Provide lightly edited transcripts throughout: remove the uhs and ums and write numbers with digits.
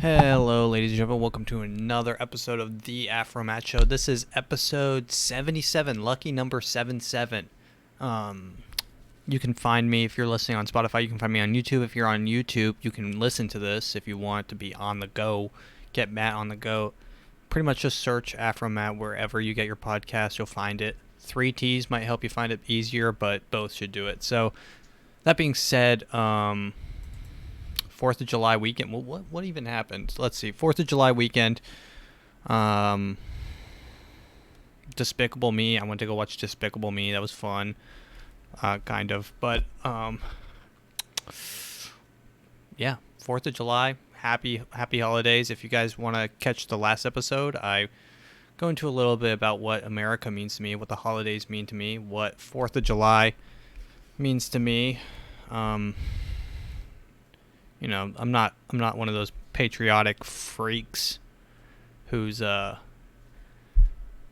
Hello, ladies and gentlemen. Welcome to another episode of the AfroMattt Show. This is episode 77, lucky number 77. You can find me if you're listening on Spotify. You can find me on YouTube. If you're on YouTube, you can listen to this if you want to be on the go. Get Matt on the go. Pretty much just search AfroMattt wherever you get your podcast. You'll find it. 3 T's might help you find it easier, but both should do it. So, that being said, 4th of July weekend. Well, what even happened? Let's see. 4th of July weekend. Despicable Me. I went to go watch Despicable Me. That was fun. Kind of. But, yeah. 4th of July. Happy holidays. If you guys want to catch the last episode, I go into a little bit about what America means to me, what the holidays mean to me, what 4th of July means to me. You know, I'm not one of those patriotic freaks who's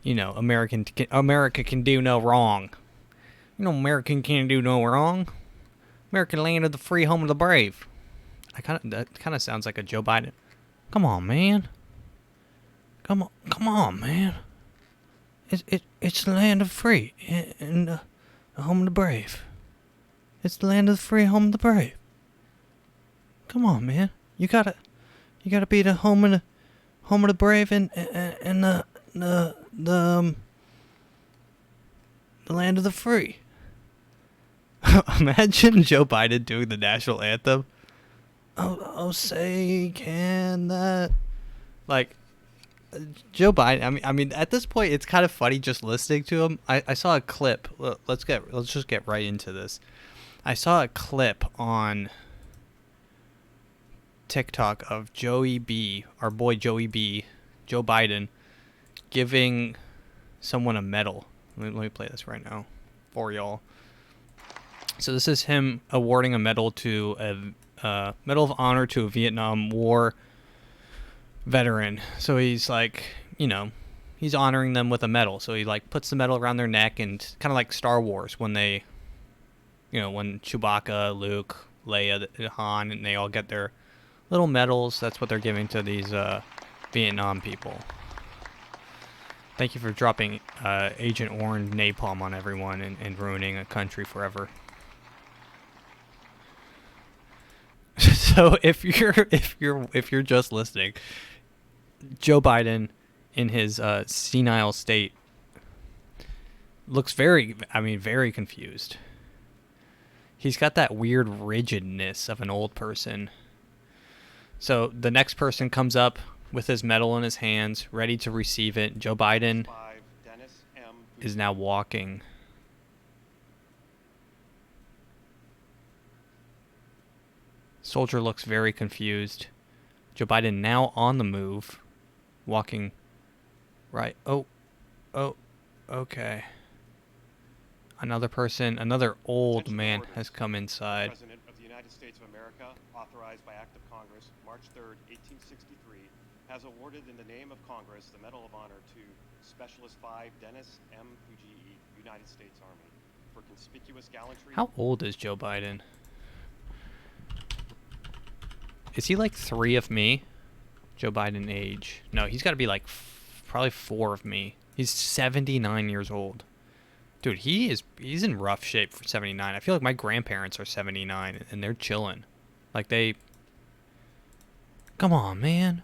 America can do no wrong. You know, American can't do no wrong. American land of the free, home of the brave. That kind of sounds like a Joe Biden. Come on, man. Come on, man. It's the land of the free and the home of the brave. It's the land of the free, home of the brave. Come on, man. You gotta be the home of the brave and the land of the free. Imagine Joe Biden doing the national anthem. Oh, say can that, like, Joe Biden. I mean, at this point, it's kind of funny just listening to him. I saw a clip. Let's just get right into this. I saw a clip on TikTok of Joey B, our boy Joey B, Joe Biden, giving someone a medal. Let me play this right now for y'all. So this is him awarding a medal to a Medal of Honor to a Vietnam War veteran. So he's like, he's honoring them with a medal. So he like puts the medal around their neck, and kind of like Star Wars when they, when Chewbacca, Luke, Leia, Han, and they all get their little medals. That's what they're giving to these Vietnam people. Thank you for dropping Agent Orange napalm on everyone and ruining a country forever. So if you're just listening, Joe Biden in his senile state looks very confused. He's got that weird rigidness of an old person. So the next person comes up with his medal in his hands, ready to receive it. Joe Biden is now walking. Soldier looks very confused. Joe Biden now on the move, walking right. Oh, okay. Another old man has come inside. President of the United States of America, authorized by Act of Congress, March 3rd, 1863, has awarded in the name of Congress the Medal of Honor to Specialist 5 Dennis M. Fuji, United States Army, for conspicuous gallantry. How old is Joe Biden? Is he like 3 of me? Joe Biden age. No, he's got to be like probably 4 of me. He's 79 years old. Dude, he's in rough shape for 79. I feel like my grandparents are 79 and they're chilling. Like come on, man.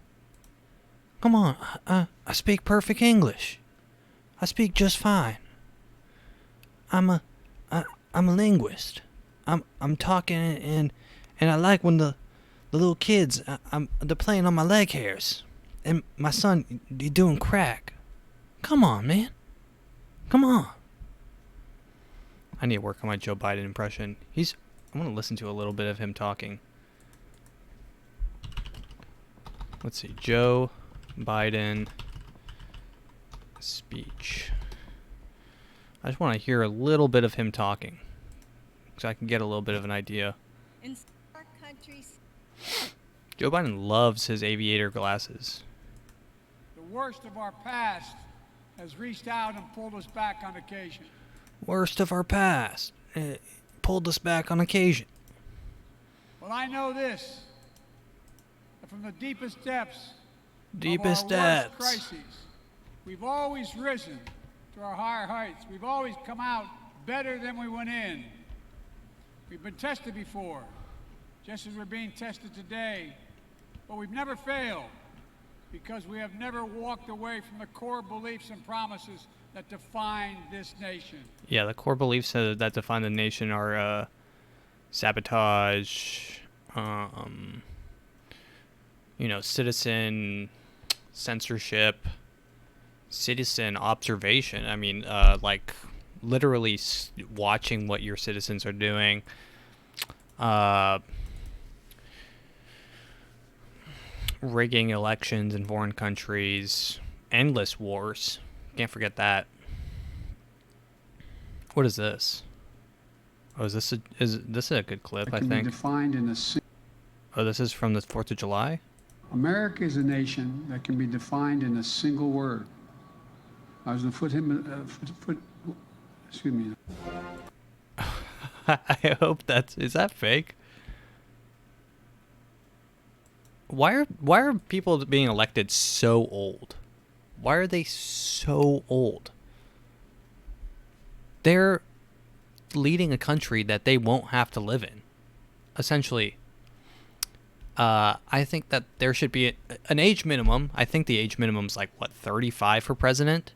Come on. I speak perfect English. I speak just fine. I'm a linguist. I'm talking and I like when the little kids they're playing on my leg hairs. And my son, he doing crack. Come on, man. Come on. I need to work on my Joe Biden impression. I want to listen to a little bit of him talking. Let's see. Joe Biden speech. I just want to hear a little bit of him talking, so I can get a little bit of an idea. In our countries, Joe Biden loves his aviator glasses. The worst of our past has reached out and pulled us back on occasion. Worst of our past. Pulled us back on occasion. Well, I know this, that from the deepest depths Deepest of our worst depths. crises, we've always risen to our higher heights. We've always come out better than we went in. We've been tested before, just as we're being tested today, but we've never failed because we have never walked away from the core beliefs and promises that define this nation. Yeah, the core beliefs that define the nation are sabotage, citizen censorship, citizen observation. I mean, like literally watching what your citizens are doing. Rigging elections in foreign countries, endless wars. Can't forget that. What is this? Oh, is this a good clip? I Can think. be defined in a Oh, this is from the 4th of July. America is a nation that can be defined in a single word. I was going to excuse me. I hope is that fake? Why are people being elected so old? Why are they so old? They're leading a country that they won't have to live in. Essentially, I think that there should be an age minimum. I think the age minimum is 35 for president.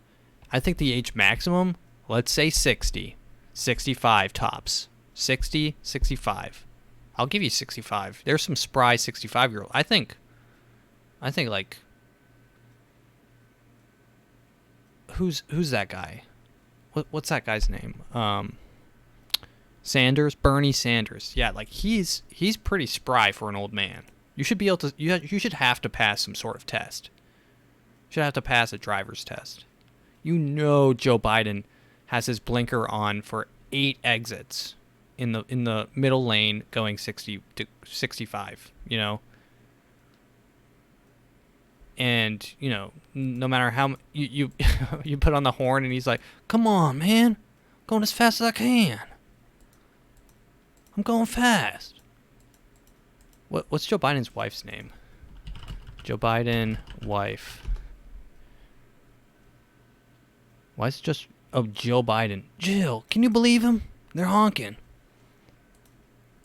I think the age maximum, let's say 60. 65 tops. 60, 65. I'll give you 65. There's some spry 65-year-old. I think who's that guy? What's that guy's name? Sanders, Bernie Sanders. Yeah, he's pretty spry for an old man. You should be able to. You should have to pass some sort of test. You should have to pass a driver's test. Joe Biden has his blinker on for 8 exits in the middle lane going 60 to 65. And no matter how you you put on the horn and he's like, "Come on, man, I'm going as fast as I can. I'm going fast." What's Joe Biden's wife's name? Joe Biden wife. Why is it just Jill Biden? Jill, can you believe him? They're honking.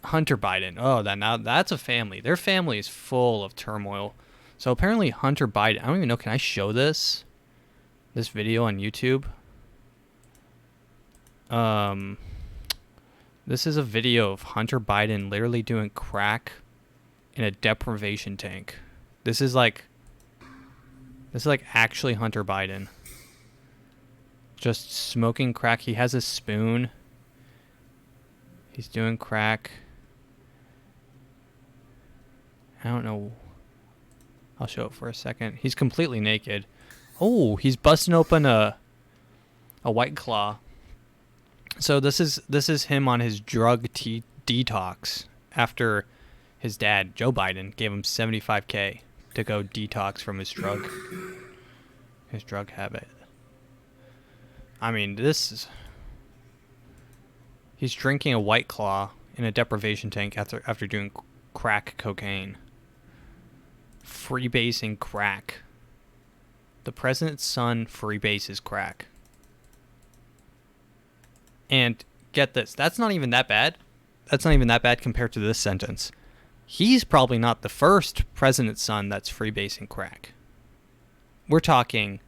Hunter Biden. Oh, that's a family. Their family is full of turmoil. So apparently Hunter Biden, I don't even know, can I show this video on YouTube? This is a video of Hunter Biden literally doing crack in a deprivation tank. This is actually Hunter Biden. Just smoking crack. He has a spoon. He's doing crack. I don't know. I'll show it for a second. He's completely naked. Oh, he's busting open a White Claw. So this is him on his drug detox after his dad, Joe Biden, gave him $75K to go detox from his drug habit. I mean, he's drinking a White Claw in a deprivation tank after doing crack cocaine. Freebasing crack. The president's son freebases crack. And get this, that's not even that bad. That's not even that bad compared to this sentence. He's probably not the first president's son that's freebasing crack. We're talking,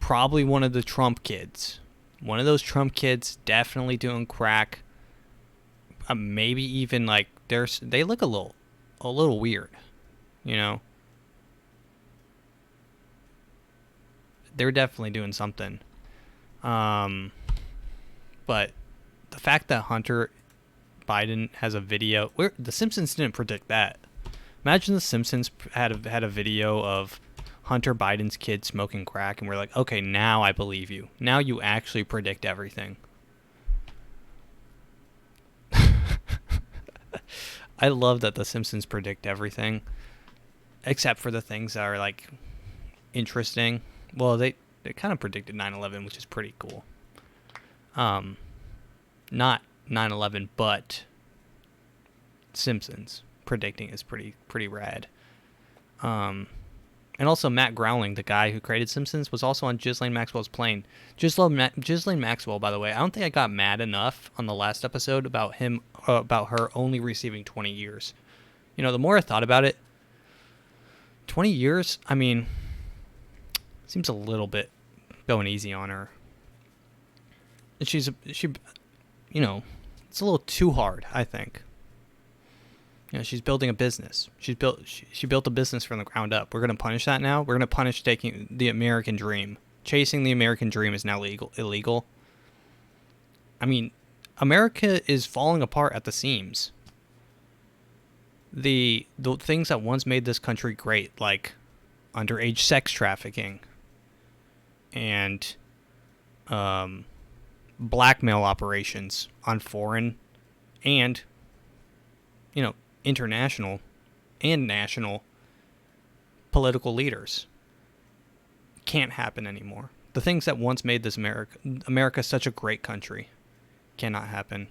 probably one of the Trump kids. One of those Trump kids definitely doing crack. Maybe even they look a little weird, They're definitely doing something. But the fact that Hunter Biden has a video, the Simpsons didn't predict that. Imagine the Simpsons had a video of Hunter Biden's kid smoking crack, and we're like, okay, now I believe you. Now you actually predict everything. I love that the Simpsons predict everything, except for the things that are interesting. Well, they kind of predicted 9/11, which is pretty cool. Not 9/11, but Simpsons. predicting is pretty rad. And also Matt Groening, the guy who created Simpsons, was also on Ghislaine Maxwell's plane. Ghislaine Maxwell, by the way, I don't think I got mad enough on the last episode about her only receiving 20 years. You know, the more I thought about it, 20 years, I mean, seems a little bit going easy on her. And you know, it's a little too hard, I think. You know, she's building a business. She built a business from the ground up. We're going to punish that now? We're going to punish taking the American dream. Chasing the American dream is now illegal. I mean, America is falling apart at the seams. The things that once made this country great, like underage sex trafficking and blackmail operations on foreign and, you know, international and national political leaders, can't happen anymore. The things that once made this America such a great country cannot happen.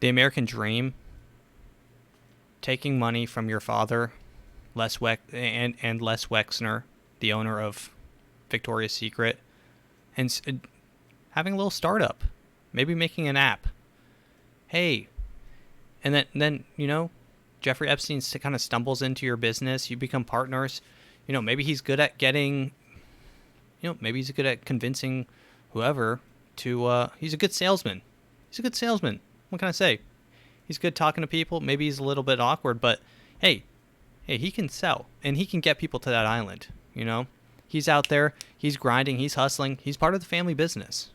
The American dream, taking money from your father, Les Wexner, the owner of Victoria's Secret, and having a little startup, maybe making an app. Hey, and then you know, Jeffrey Epstein kind of stumbles into your business. You become partners. You know, maybe he's good at getting, you know, maybe he's good at convincing whoever to, he's a good salesman. He's a good salesman. What can I say? He's good talking to people. Maybe he's a little bit awkward, but hey, he can sell and he can get people to that island. You know, he's out there, he's grinding, he's hustling. He's part of the family business.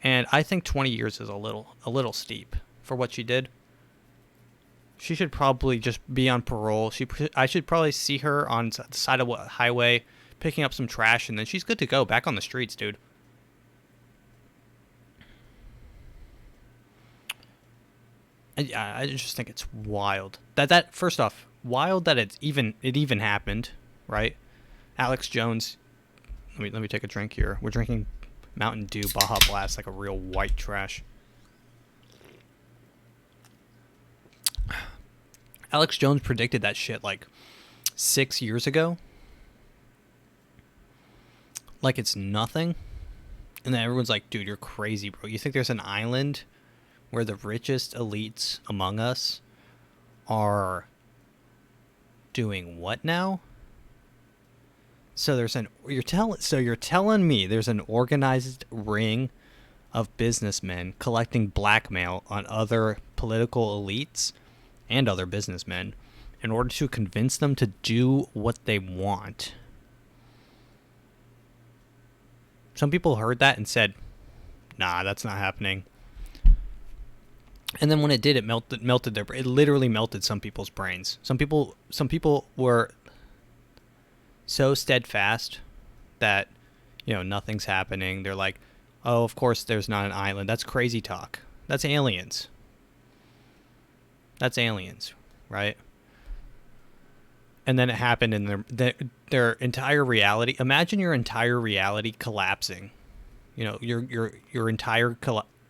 And I think 20 years is a little steep for what she did. She should probably just be on parole. I should probably see her on the side of a highway picking up some trash, and then she's good to go, back on the streets, dude. I just think it's wild. That first off, wild that it even happened, right? Alex Jones. Let me take a drink here. We're drinking Mountain Dew Baja Blast, like a real white trash. Alex Jones predicted that shit like 6 years ago. Like it's nothing. And then everyone's like, dude, you're crazy, bro. You think there's an island where the richest elites among us are doing what now? So you're telling me there's an organized ring of businessmen collecting blackmail on other political elites and other businessmen in order to convince them to do what they want. Some people heard that and said, nah, that's not happening. And then when it did, it literally melted some people's brains. Some people were so steadfast that, you know, nothing's happening. They're like, oh, of course there's not an island. That's crazy talk. That's aliens. That's aliens, right? And then it happened in their entire reality. Imagine your entire reality collapsing. You know, your entire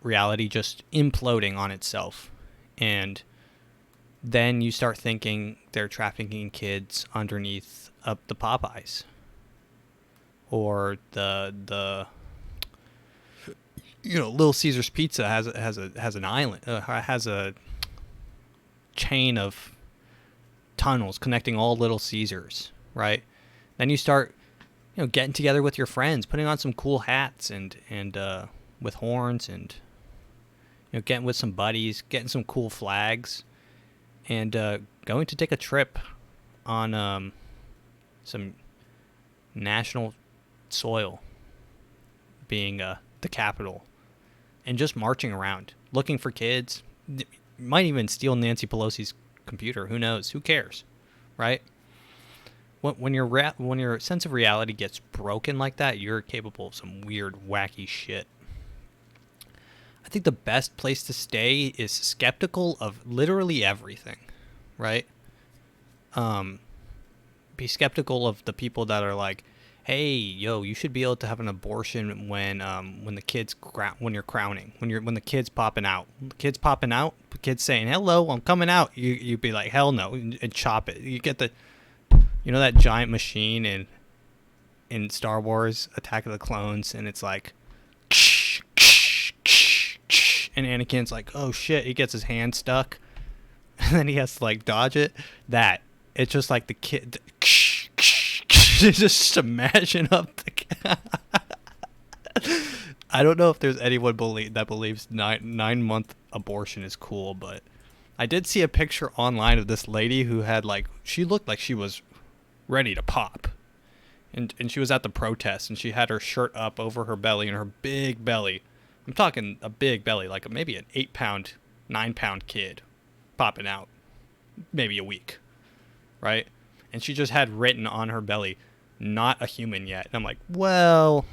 reality just imploding on itself. And then you start thinking they're trafficking kids underneath the Popeyes. Or the you know, Little Caesars Pizza has an island, has a chain of tunnels connecting all Little Caesars, right? Then you start, you know, getting together with your friends, putting on some cool hats and with horns, and, you know, getting with some buddies, getting some cool flags, and going to take a trip on some national soil, being the capital, and just marching around looking for kids. Might even steal Nancy Pelosi's computer. Who knows? Who cares, right? When your sense of reality gets broken like that, you're capable of some weird, wacky shit. I think the best place to stay is skeptical of literally everything, right? Be skeptical of the people that are like, hey, yo, you should be able to have an abortion when when you're crowning, when the kid's popping out. The kid's saying, hello, I'm coming out. You'd be like, hell no, and chop it. You get that giant machine in Star Wars Attack of the Clones, and it's like, and Anakin's like, oh shit, he gets his hand stuck, and then he has to like dodge it. It's just like the kid. Just smashing up the I don't know if there's anyone that believes 9-month abortion is cool, but I did see a picture online of this lady who had she looked like she was ready to pop, and she was at the protest, and she had her shirt up over her belly, and her big belly, I'm talking a big belly, like maybe an 8-pound 9-pound kid popping out maybe a week, right? And she just had written on her belly, not a human yet. And I'm like, well,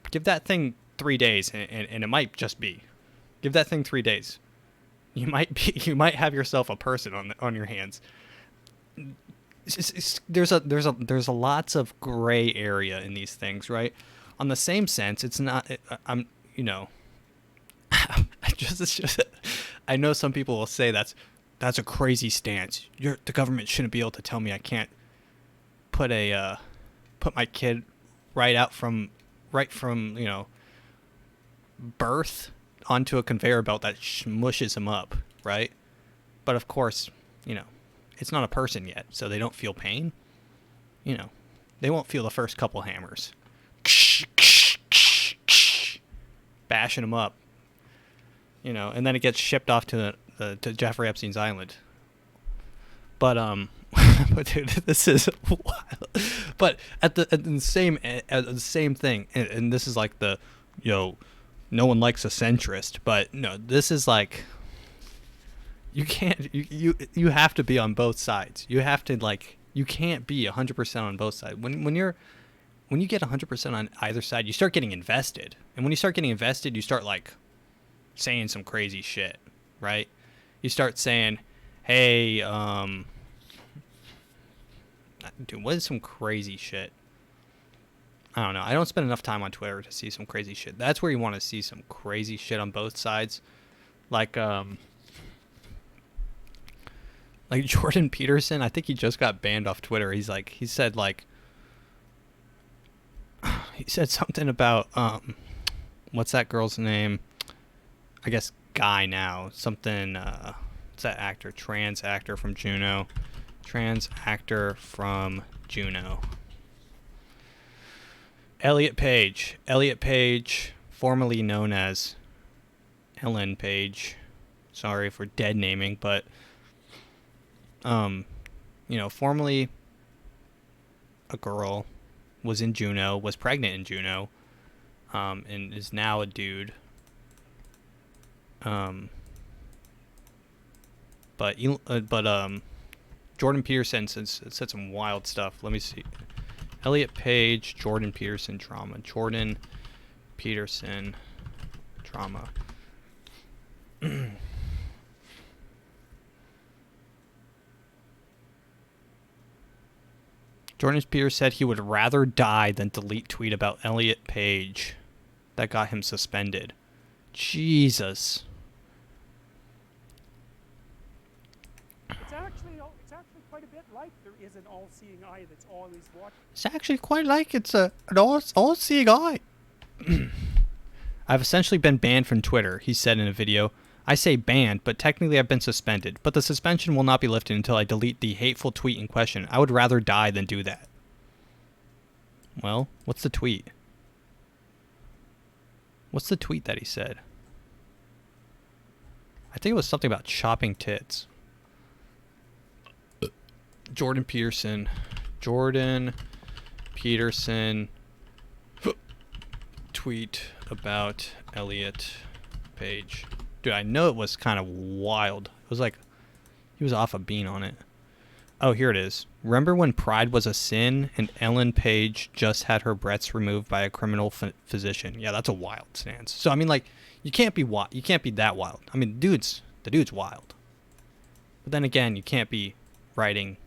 give that thing 3 days, and it might just be. Give that thing 3 days. You might have yourself a person on your hands. There's a lots of gray area in these things, right? On the same sense, it's not. I know some people will say that's a crazy stance. The government shouldn't be able to tell me I can't put my kid right from birth onto a conveyor belt that smushes him up, right? But of course, it's not a person yet, so they don't feel pain. They won't feel the first couple hammers, bashing him up, and then it gets shipped off to Jeffrey Epstein's island. But but dude, this is wild. But at the same thing, and this is like no one likes a centrist, but no, this is like, you can't, you have to be on both sides. You have to you can't be 100% on both sides. When you get 100% on either side, you start getting invested, and when you start getting invested, you start saying some crazy shit, right? You start saying, hey, dude, what is some crazy shit? I don't know. I don't spend enough time on Twitter to see some crazy shit. That's where you want to see some crazy shit on both sides. Like Jordan Peterson, I think he just got banned off Twitter. He said something about, what's that girl's name? I guess Guy now. Something, what's that actor? Trans actor from Juno. Eliot Page, formerly known as Ellen Page. Sorry for dead naming, but formerly a girl, was in Juno, was pregnant in Juno, and is now a dude. But Jordan Peterson said some wild stuff. Let me see. Eliot Page, Jordan Peterson drama. Jordan Peterson drama. Jordan Peterson said he would rather die than delete tweet about Eliot Page. That got him suspended. Jesus. It's actually quite a bit like there is an all-seeing eye that's always watching. It's actually quite like it's an all-seeing eye. I've essentially been banned from Twitter, he said in a video. I say banned, but technically I've been suspended. But the suspension will not be lifted until I delete the hateful tweet in question. I would rather die than do that. Well, what's the tweet? What's the tweet that he said? I think it was something about chopping tits. Jordan Peterson tweet about Eliot Page. Dude, I know it was kind of wild. It was like he was off a bean on it. Oh, here it is. Remember when pride was a sin and Ellen Page just had her breasts removed by a criminal physician? Yeah, that's a wild stance. So I mean, you can't be wild. You can't be that wild. I mean, the dude's wild. But then again, you can't be writing,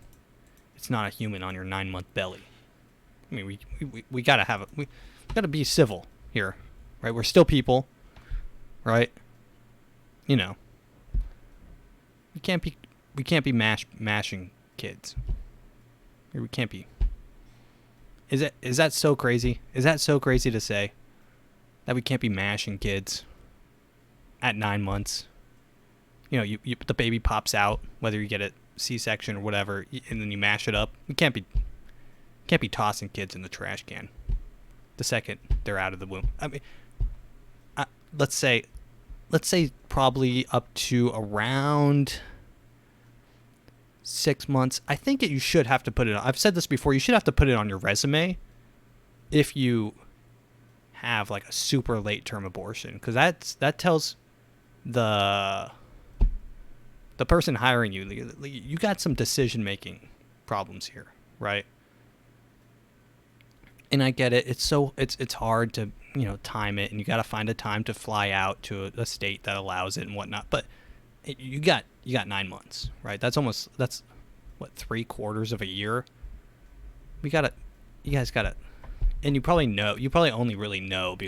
"It's not a human" on your 9-month belly. I mean, we gotta have it. We gotta be civil here, right? We're still people, right? You know, we can't be mashing kids. We can't be. Is that so crazy? Is that so crazy to say that we can't be mashing kids at 9 months? You know, the baby pops out, whether you get a C-section or whatever, and then you mash it up. You can't be tossing kids in the trash can the second they're out of the womb. I mean, let's say probably up to around 6 months. I think you should have to put it on. I've said this before. You should have to put it on your resume if you have like a super late term abortion, because that tells the person hiring you got some decision making problems here, right? And I get it. It's hard to, you know, time it, and you got to find a time to fly out to a state that allows it and whatnot. But you got 9 months, right? That's what, 3/4 of a year. You guys gotta, and you probably only really know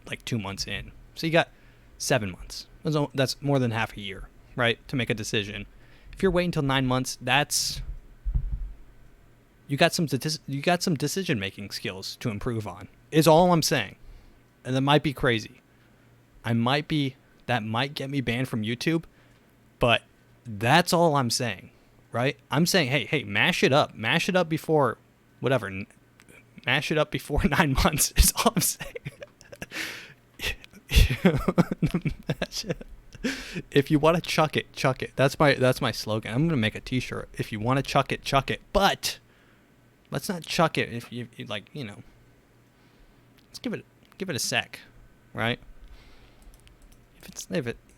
like 2 months in. So you got 7 months. That's more than half a year, right? To make a decision. If you're waiting until 9 months, you got some decision making skills to improve on. Is all I'm saying. And that might be crazy. That might get me banned from YouTube, but that's all I'm saying, right? I'm saying, hey, mash it up before whatever. Mash it up before 9 months is all I'm saying. If you want to chuck it. That's my slogan. I'm gonna make a T-shirt. If you want to chuck it. But let's not chuck it if you like, you know. Let's give it a sec, right?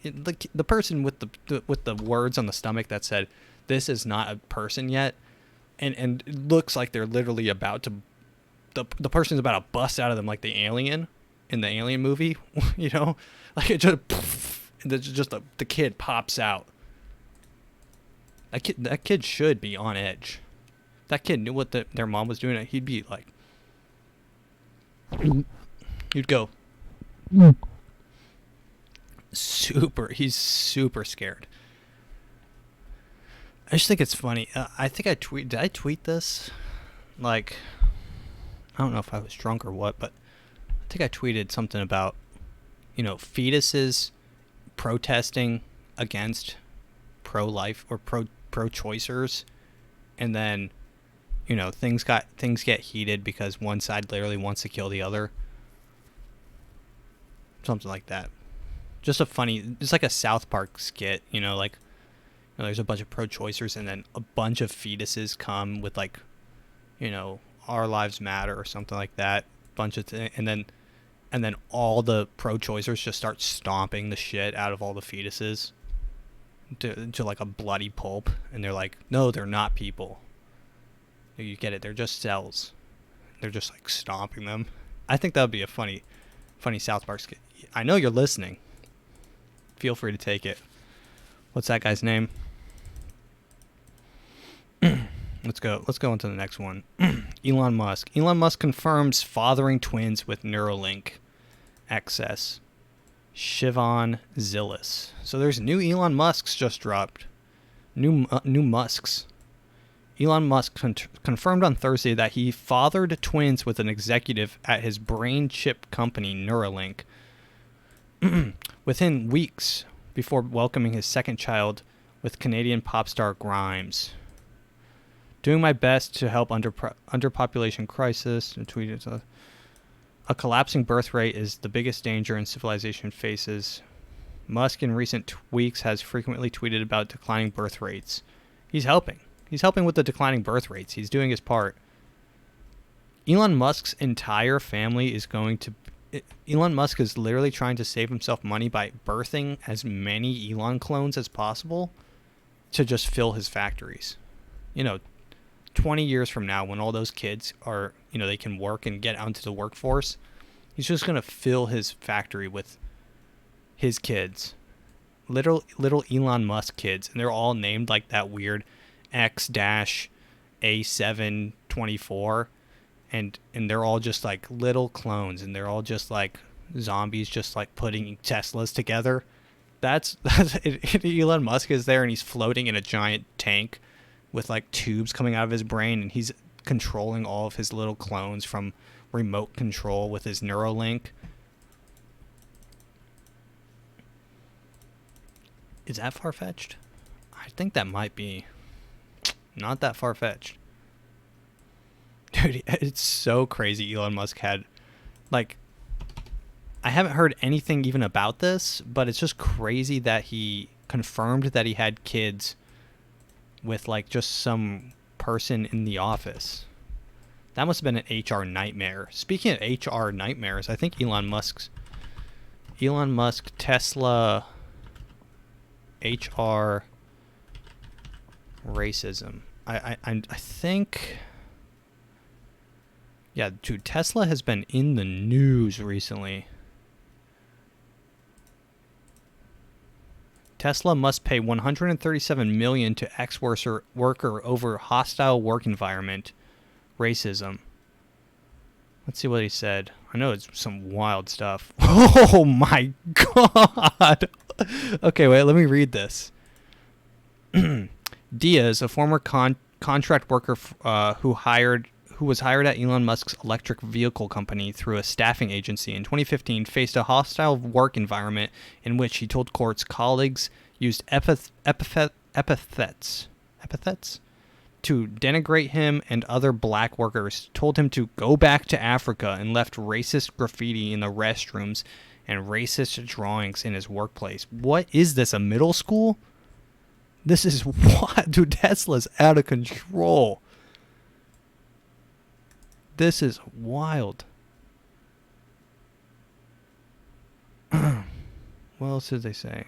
The person with the words on the stomach that said this is not a person yet, and it looks like they're literally about to, the person's about to bust out of them like the alien in the Alien movie, you know, like it just the kid pops out. That kid should be on edge. That kid knew what their mom was doing. He'd be like, you'd go he's super scared. I just think it's funny. I think did I tweet this? Like, I don't know if I was drunk or what, but I think I tweeted something about, you know, fetuses protesting against pro-life or pro-choicers, and then, you know, things get heated because one side literally wants to kill the other. Something like that. Just like a South Park skit, you know, like, you know, there's a bunch of pro-choicers and then a bunch of fetuses come with, like, you know, Our Lives Matter or something like that. Bunch of and then all the pro-choicers just start stomping the shit out of all the fetuses to like a bloody pulp, and they're like, no, they're not people. You get it? They're just cells. They're just like stomping them. I think that would be a funny South Park skit. I know you're listening. Feel free to take it. What's that guy's name? Let's go into the next one. Elon Musk. Elon Musk confirms fathering twins with Neuralink access. Siobhan Zillis. So there's new Elon Musks just dropped. New Musks. Elon Musk confirmed on Thursday that he fathered twins with an executive at his brain chip company Neuralink within weeks before welcoming his second child with Canadian pop star Grimes. Doing my best to help underpopulation crisis. Tweeted, a collapsing birth rate is the biggest danger in civilization faces. Musk in recent weeks has frequently tweeted about declining birth rates. He's helping. He's helping with the declining birth rates. He's doing his part. Elon Musk's entire family is going to... Elon Musk is literally trying to save himself money by birthing as many Elon clones as possible to just fill his factories. You know, 20 years from now, when all those kids are, you know, they can work and get out into the workforce, he's just going to fill his factory with his kids. Little Elon Musk kids. And they're all named like that weird X-A724. and they're all just like little clones, and they're all just like zombies, just like putting Teslas together. That's Elon Musk is there, and he's floating in a giant tank with like tubes coming out of his brain, and he's controlling all of his little clones from remote control with his Neuralink. Is that far-fetched? I think that might be not that far-fetched. Dude, it's so crazy Elon Musk had, like, I haven't heard anything even about this, but it's just crazy that he confirmed that he had kids with, like, just some person in the office. That must have been an HR nightmare. Speaking of HR nightmares, I think Elon Musk, Tesla, HR, racism. I think... Yeah, dude, Tesla has been in the news recently. Tesla must pay $137 million to ex-worker over hostile work environment, racism. Let's see what he said. I know it's some wild stuff. Oh my god! Okay, wait, let me read this. Diaz, a former contract worker who was hired at Elon Musk's electric vehicle company through a staffing agency in 2015, faced a hostile work environment in which, he told courts, colleagues used epithets to denigrate him, and other black workers told him to go back to Africa, and left racist graffiti in the restrooms and racist drawings in his workplace. What is this, a middle school? This is what? Dude, Tesla's out of control. This is wild. What else did they say?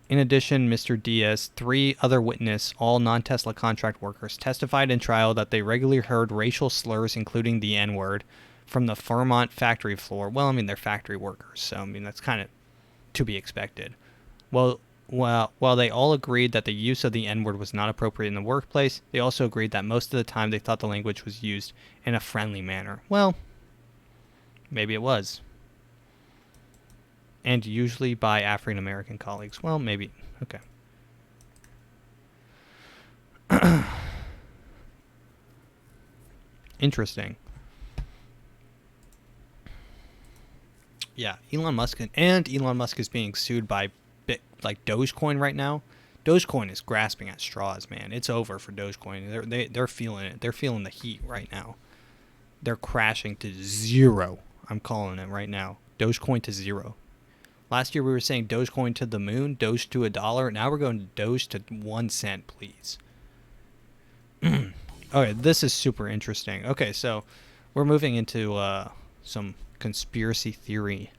In addition, Mr. Diaz, 3 other witnesses, all non-Tesla contract workers, testified in trial that they regularly heard racial slurs, including the N-word, from the Fairmont factory floor. Well, I mean, they're factory workers, so I mean, that's kind of to be expected. Well, while they all agreed that the use of the N-word was not appropriate in the workplace, they also agreed that most of the time they thought the language was used in a friendly manner. Well, maybe it was. And usually by African American colleagues. Well, maybe. Okay. Interesting. Yeah, Elon Musk is being sued by like Dogecoin right now. Dogecoin is grasping at straws, man. It's over for Dogecoin. They're feeling it. They're feeling the heat right now. They're crashing to zero. I'm calling it right now. Dogecoin to zero. Last year we were saying Dogecoin to the moon, Doge to $1. Now we're going Doge to 1 cent, please. Okay, this is super interesting. Okay, so we're moving into some conspiracy theory.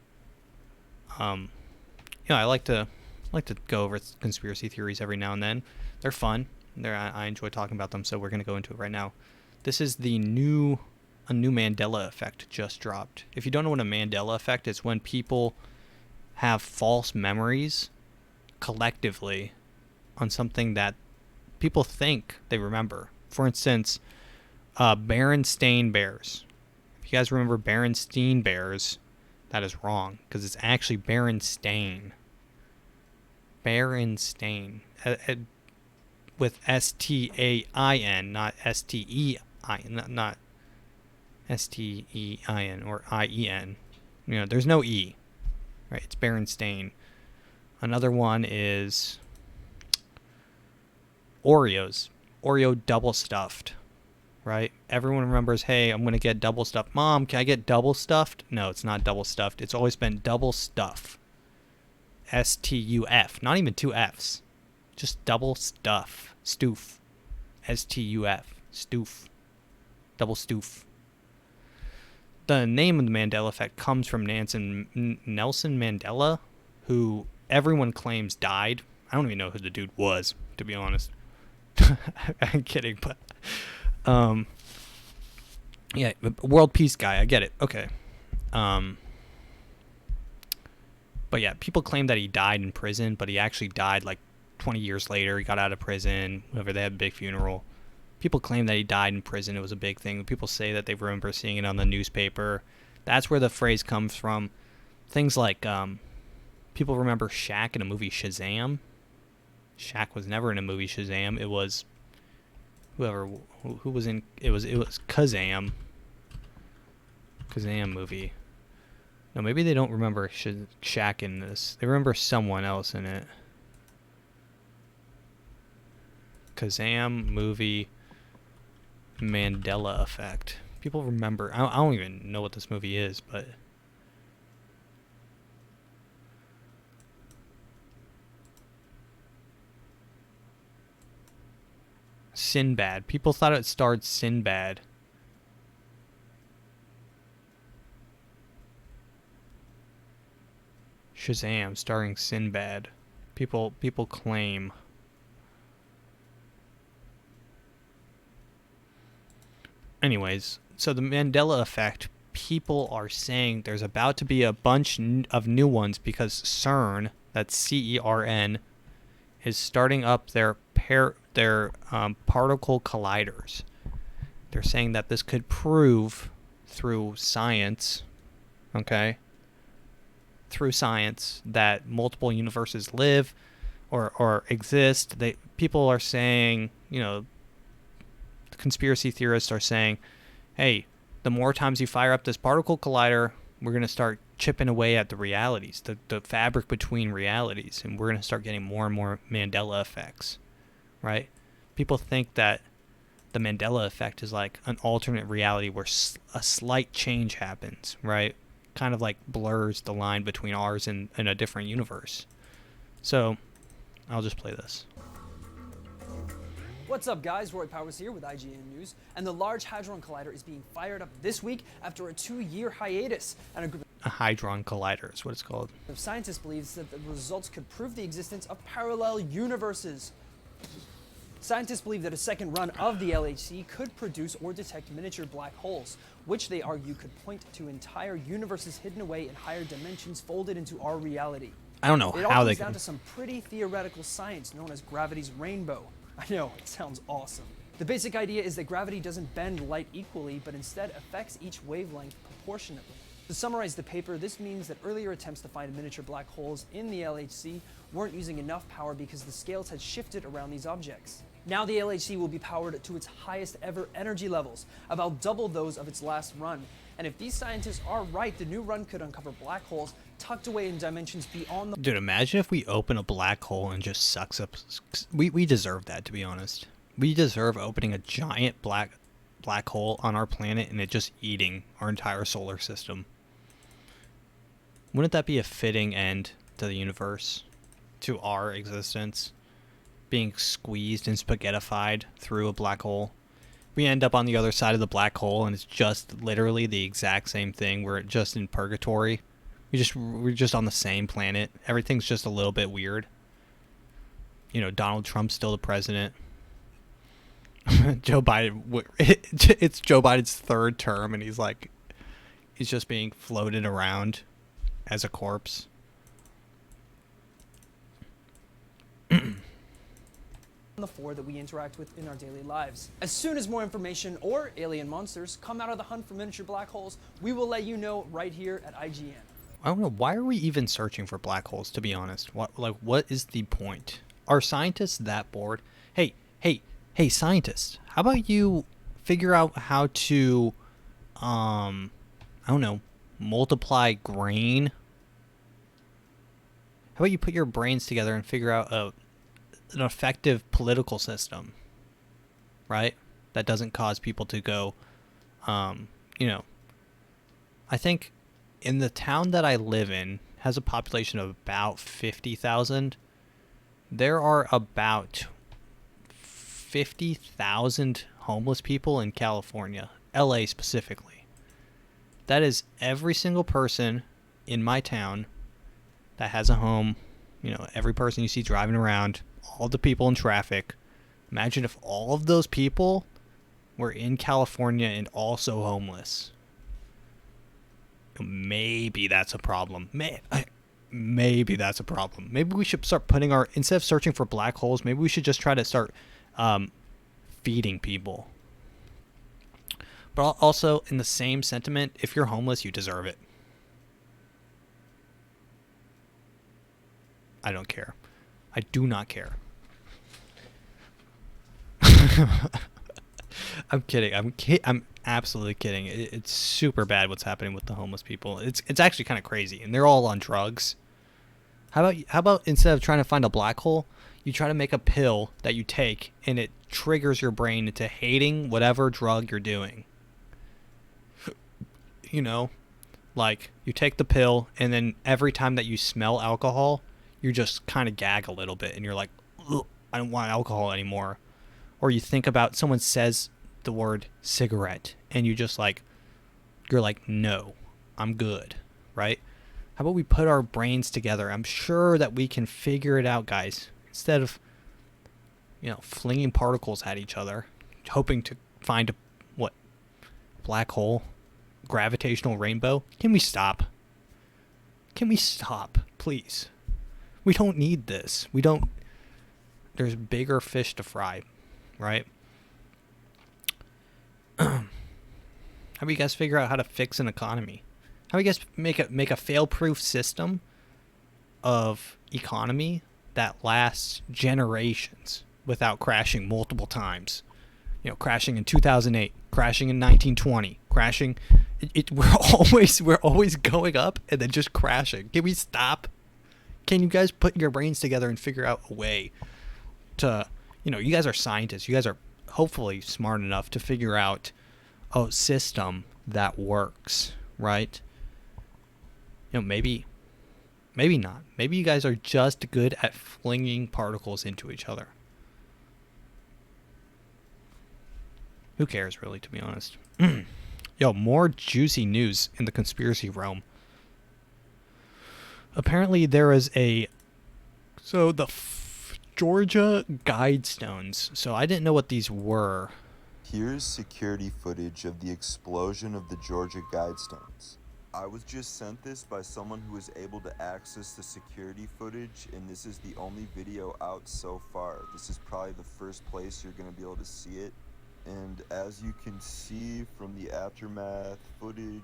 I like to go over conspiracy theories every now and then. They're fun. I enjoy talking about them, so we're going to go into it right now. This is a new Mandela Effect just dropped. If you don't know what a Mandela Effect is, when people have false memories collectively on something that people think they remember. For instance, Berenstain Bears. If you guys remember Berenstain Bears, that is wrong, because it's actually Berenstain. Berenstain. With S-T-A-I-N, not S-T-E-I-N, not S-T-E-I-N or I-E-N. There's no E. Right, it's Berenstain. Another one is Oreos. Oreo double stuffed. Right? Everyone remembers, hey, I'm going to get double stuffed. Mom, can I get double stuffed? No, it's not double stuffed. It's always been double stuff. S-T-U-F. Not even 2 F's. Just double stuff. Stoof. S-T-U-F. Stoof. Double stoof. The name of the Mandela Effect comes from Nelson Mandela, who everyone claims died. I don't even know who the dude was, to be honest. I'm kidding, but yeah, world peace guy. I get it. Okay. But yeah, people claim that he died in prison, but he actually died like 20 years later. He got out of prison. Whatever. They had a big funeral. People claim that he died in prison. It was a big thing. People say that they remember seeing it on the newspaper. That's where the phrase comes from. Things like people remember Shaq in a movie Shazam. Shaq was never in a movie Shazam. It was who was in it was Kazam. Kazam movie. No, maybe they don't remember Shaq in this. They remember someone else in it. Kazam movie Mandela Effect. People remember. I don't even know what this movie is, but Sinbad. People thought it starred Sinbad. Shazam starring Sinbad. People claim. Anyways, so the Mandela Effect, people are saying there's about to be a bunch of new ones because CERN, that's CERN, is starting up their particle colliders. They're saying that this could prove through science, okay, through science that multiple universes live or exist. People are saying, you know, conspiracy theorists are saying, hey, the more times you fire up this particle collider, we're going to start chipping away at the realities, the fabric between realities, and we're going to start getting more and more Mandela effects, right? People think that the Mandela effect is like an alternate reality where a slight change happens, right? Kind of like blurs the line between ours and a different universe. So I'll just play this. What's up, guys? Roy Powers here with IGN News, and the Large Hadron Collider is being fired up this week after a 2-year hiatus, and a group A Hadron Collider is what it's called. of scientists believes that the results could prove the existence of parallel universes. Scientists believe that a second run of the LHC could produce or detect miniature black holes, which they argue could point to entire universes hidden away in higher dimensions folded into our reality. I don't know It all how comes they down can. to some pretty theoretical science known as gravity's rainbow. I know, it sounds awesome. The basic idea is that gravity doesn't bend light equally, but instead affects each wavelength proportionately. To summarize the paper, this means that earlier attempts to find miniature black holes in the LHC weren't using enough power because the scales had shifted around these objects. Now the LHC will be powered to its highest ever energy levels, about double those of its last run. And if these scientists are right, the new run could uncover black holes tucked away in dimensions beyond the... Dude, imagine if we open a black hole and just sucks up. We deserve that, to be honest. We deserve opening a giant black hole on our planet and it just eating our entire solar system. Wouldn't that be a fitting end to the universe, to our existence, being squeezed and spaghettified through a black hole? We end up on the other side of the black hole and it's just literally the exact same thing. We're just in purgatory. We're just on the same planet. Everything's just a little bit weird. You know, Donald Trump's still the president. Joe Biden, it's Joe Biden's third term and he's just being floated around as a corpse. the four that we interact with in our daily lives. As soon as more information or alien monsters come out of the hunt for miniature black holes, we will let you know right here at IGN. I don't know, why are we even searching for black holes, to be honest? What is the point? Are scientists that bored? Hey, scientists, how about you figure out how to, I don't know, multiply grain? How about you put your brains together and figure out an effective political system, right? That doesn't cause people to go, you know, I think in the town that I live in has a population of about 50,000. There are about 50,000 homeless people in California, LA specifically. That is every single person in my town that has a home, you know, every person you see driving around, all the people in traffic. Imagine if all of those people were in California and also homeless. Maybe that's a problem. Maybe that's a problem. Maybe we should start putting instead of searching for black holes, maybe we should just try to start feeding people. But also, in the same sentiment, if you're homeless, you deserve it. I don't care. I do not care. I'm kidding. I'm absolutely kidding. It's super bad what's happening with the homeless people. It's actually kind of crazy, and they're all on drugs. How about instead of trying to find a black hole, you try to make a pill that you take, and it triggers your brain into hating whatever drug you're doing. You know, like you take the pill, and then every time that you smell alcohol, you just kind of gag a little bit, and you're like, ugh, I don't want alcohol anymore. Or you think about someone says the word cigarette, and you're like, no, I'm good, right? How about we put our brains together? I'm sure that we can figure it out, guys. Instead of, flinging particles at each other, hoping to find a black hole, gravitational rainbow. Can we stop? Can we stop, please? We don't need this. There's bigger fish to fry, right? How do you guys figure out how to fix an economy? How do you guys make a fail-proof system of economy that lasts generations without crashing multiple times? Crashing in 2008, crashing in 1920, crashing. We're always going up and then just crashing. Can we stop? Can you guys put your brains together and figure out a way to, you guys are scientists. You guys are hopefully smart enough to figure out a system that works, right? Maybe not. Maybe you guys are just good at flinging particles into each other. Who cares, really, to be honest? Yo, more juicy news in the conspiracy realm. Apparently there is Georgia Guidestones. So I didn't know what these were. Here's security footage of the explosion of the Georgia Guidestones. I was just sent this by someone who was able to access the security footage, and this is the only video out so far. This is probably the first place you're going to be able to see it. And as you can see from the aftermath footage,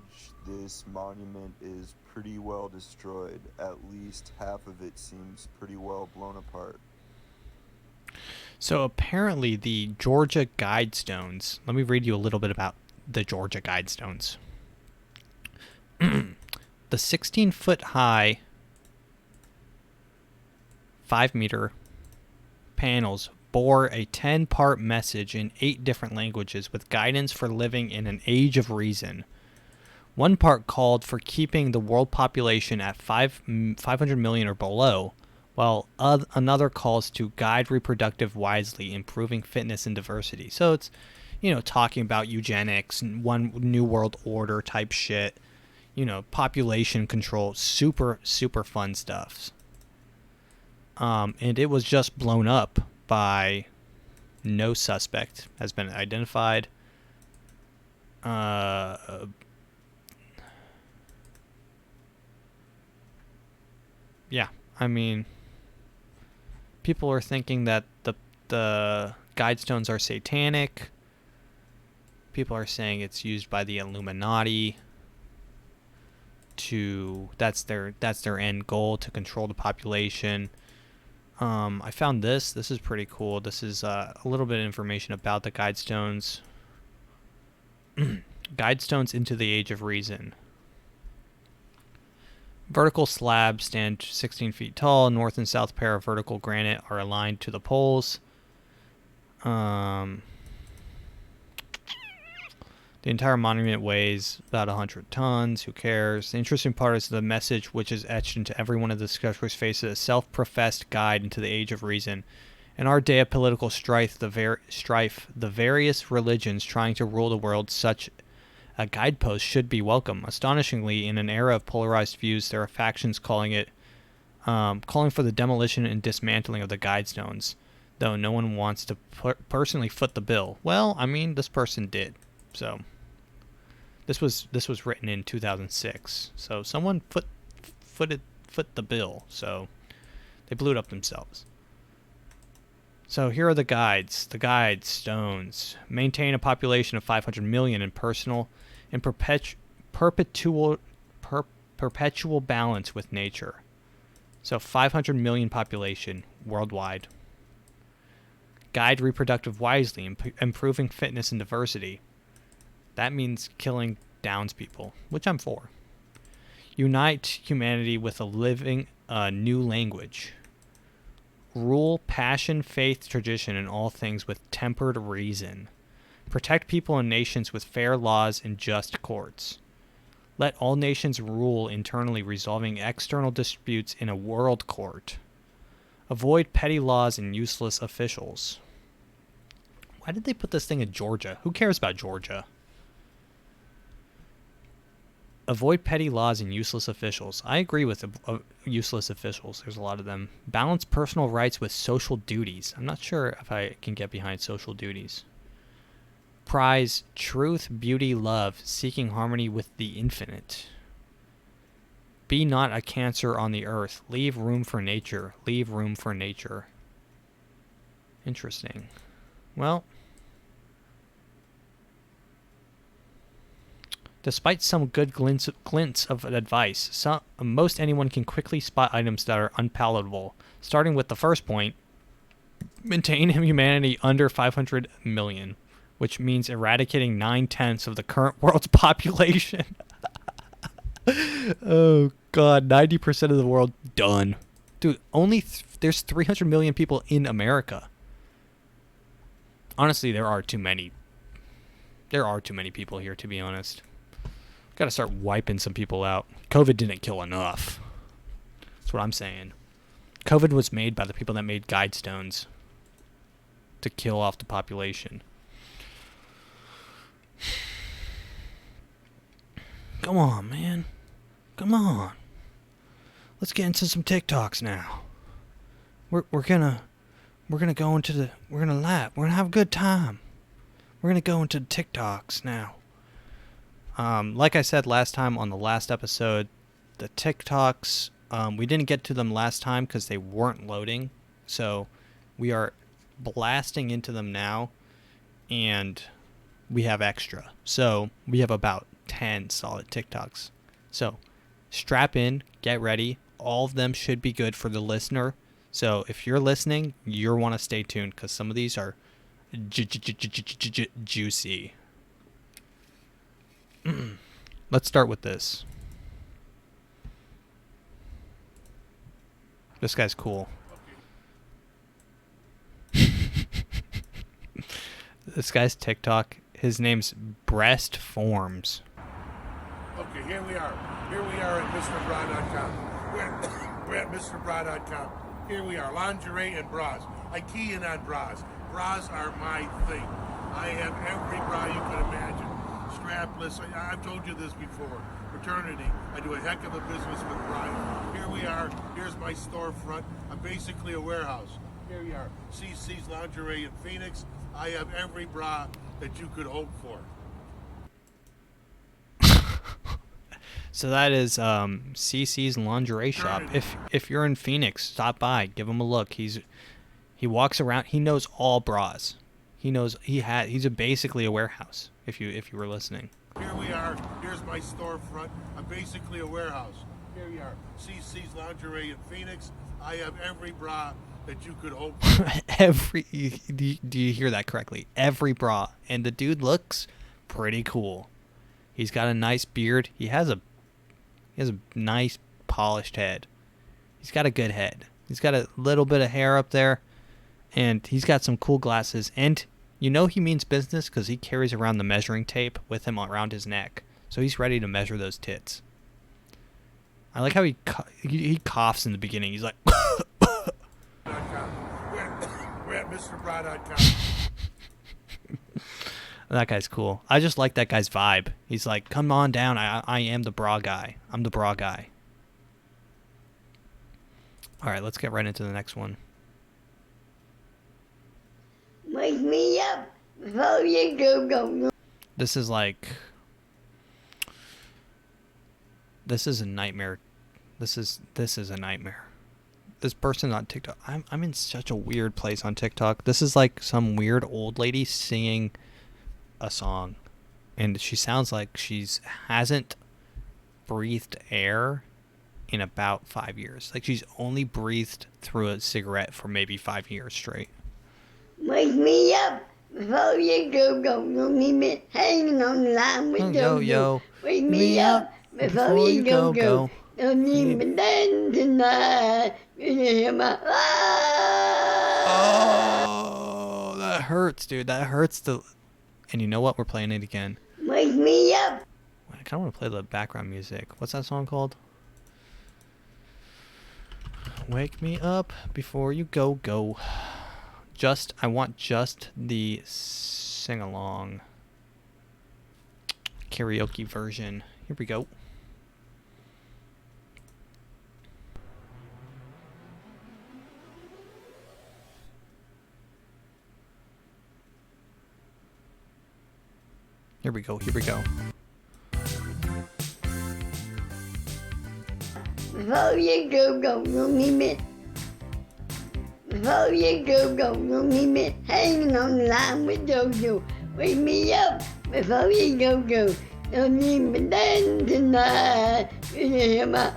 this monument is pretty well destroyed. At least half of it seems pretty well blown apart. So apparently the Georgia Guidestones, let me read you a little bit about the Georgia Guidestones. The 16-foot high, 5-meter panels bore a 10-part message in 8 different languages with guidance for living in an age of reason. One part called for keeping the world population at 500 million or below, while another calls to guide reproductive wisely, improving fitness and diversity. So it's, talking about eugenics and one new world order type shit, population control, super, super fun stuff. And it was just blown up by no suspect has been identified. Yeah, I mean, people are thinking that the Guidestones are satanic. People are saying it's used by the Illuminati that's their end goal, to control the population. I found this is pretty cool. This is a little bit of information about the Guidestones. Guidestones into the Age of Reason. Vertical slabs stand 16 feet tall. North and south pair of vertical granite are aligned to the poles. The entire monument weighs about 100 tons. Who cares? The interesting part is the message, which is etched into every one of the sculptures' faces, a self-professed guide into the age of reason. In our day of political strife, the various religions trying to rule the world, such a guidepost should be welcome. Astonishingly, in an era of polarized views, there are factions calling for the demolition and dismantling of the Guidestones, though no one wants to personally foot the bill. Well, I mean, this person did. So this was written in 2006. So someone foot the bill. So they blew it up themselves. So here are the guides. The Guidestones. Maintain a population of 500 million in personal and perpetual balance with nature. So 500 million population worldwide. Guide reproductive wisely, improving fitness and diversity. That means killing Downs people, which I'm for. Unite humanity with a living new language. Rule passion, faith, tradition, and all things with tempered reason. Protect people and nations with fair laws and just courts. Let all nations rule internally, resolving external disputes in a world court. Avoid petty laws and useless officials. Why did they put this thing in Georgia? Who cares about Georgia? Avoid petty laws and useless officials. I agree with useless officials. There's a lot of them. Balance personal rights with social duties. I'm not sure if I can get behind social duties. Prize truth, beauty, love, seeking harmony with the infinite. Be not a cancer on the earth. Leave room for nature. Leave room for nature. Interesting. Well, despite some good glints of advice, most anyone can quickly spot items that are unpalatable. Starting with the first point, maintain humanity under 500 million, which means eradicating 9/10 of the current world's population. Oh, God, 90% of the world done. Dude, there's 300 million people in America. Honestly, there are too many. There are too many people here, to be honest. Got to start wiping some people out. COVID didn't kill enough. That's what I'm saying. COVID was made by the people that made Guidestones to kill off the population. Come on, man. Come on. Let's get into some TikToks now. We're gonna go into the we're gonna laugh. We're gonna have a good time. We're gonna go into TikToks now. Like I said last time on the last episode, the TikToks, we didn't get to them last time because they weren't loading. So we are blasting into them now, and we have extra. So we have about 10 solid TikToks. So strap in, get ready. All of them should be good for the listener. So if you're listening, you'll want to stay tuned because some of these are juicy. Let's start with this. This guy's cool. This guy's TikTok, his name's Breast Forms. Okay, here we are. Here we are at MrBra.com. We're at MrBra.com. Here we are, lingerie and bras. I key in on bras. Bras are my thing. I have every bra you can imagine. Strapless, I've told you this before. Fraternity, I do a heck of a business with bras. Here we are, here's my storefront. I'm basically a warehouse. Here we are, CC's Lingerie in Phoenix. I have every bra that you could hope for. So that is CC's lingerie shop. If you're in Phoenix, stop by, give him a look. He walks around. He knows all bras. He knows he's basically a warehouse. If you were listening. Here we are. Here's my storefront. I'm basically a warehouse. Here we are, CC's Lingerie in Phoenix. I have every bra that you could hope for. Do you hear that correctly? Every bra, and the dude looks pretty cool. He's got a nice beard. He has a nice polished head. He's got a good head. He's got a little bit of hair up there, and he's got some cool glasses. And you know he means business because he carries around the measuring tape with him around his neck, so he's ready to measure those tits. I like how he coughs in the beginning. He's like, We're at MrBra.com. That guy's cool. I just like that guy's vibe. He's like, come on down. I am the bra guy. I'm the bra guy. All right, let's get right into the next one. Wake me up before you go. This is like... This is a nightmare. This is a nightmare. this person on TikTok. I'm in such a weird place on TikTok. This is like some weird old lady singing a song, and she sounds like she's hasn't breathed air in about 5 years. Like she's only breathed through a cigarette for maybe 5 years straight. Wake me up before you go. Don't leave me hanging on the line with yo. Wake me up before you go. Don't leave me down tonight. You hear my Oh, that hurts, dude. That hurts to. And you know what? We're playing it again. Wake me up. I kind of want to play the background music. What's that song called? Wake me up before you go. I want just the sing-along karaoke version. Here we go. Here we go. Before you go, don't leave me. Before you go, don't leave me hanging on the line with Jojo. Wake me up before you go. Don't leave me down tonight. You hear my